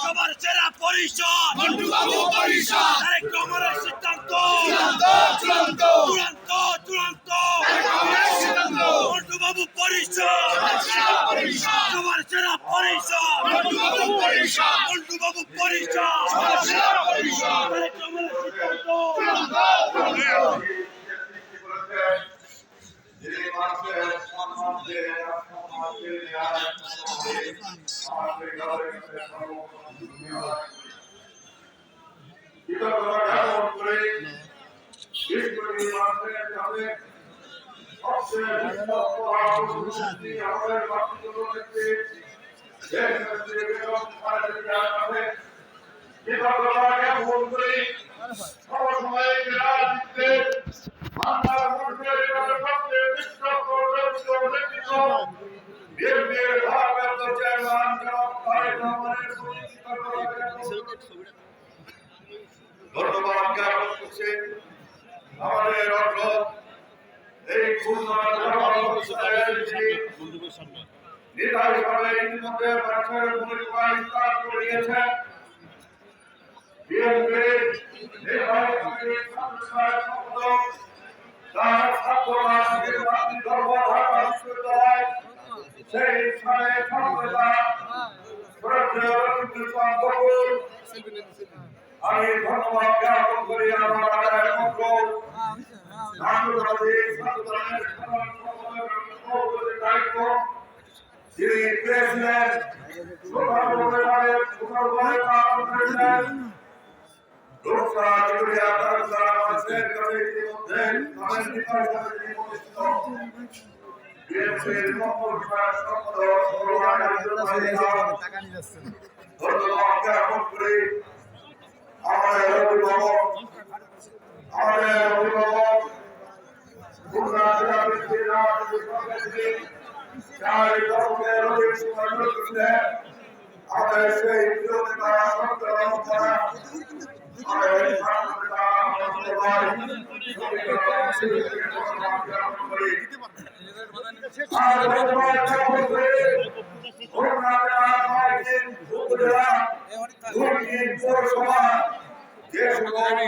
সবার সেরা পরিষদ তারেক রহমানের সিদ্ধান্ত চূড়ান্ত মন্টু বাবু পরিষদ সবার সেরা পরিষদ মন্টু বাবু পরিষদ তারেক রহমানের সিদ্ধান্ত ধন্যবাদ জ্ঞাপন করছে আমাদের এই নির্ধারিতভাবে ইতিমধ্যে মানুষের ভূমিকা স্থান করে দিয়েছেন বিএনপির নির্বাহী কমিটির সংস্কার সম্পাদক তার ছাত্ররা নির্বাচনী ধর্মঘট অনুষ্ঠিত হয় সেই স্থানে সংস্থা আমি ধন্যবাদ জ্ঞাপন করি আমার দায়িত্ব যিনি পেয়েছিলেন ধন্যবাদ জ্ঞাপন করি আমাদের অভিভাবক আমাদের সেই পৌরসভা যে ধন্যবাদ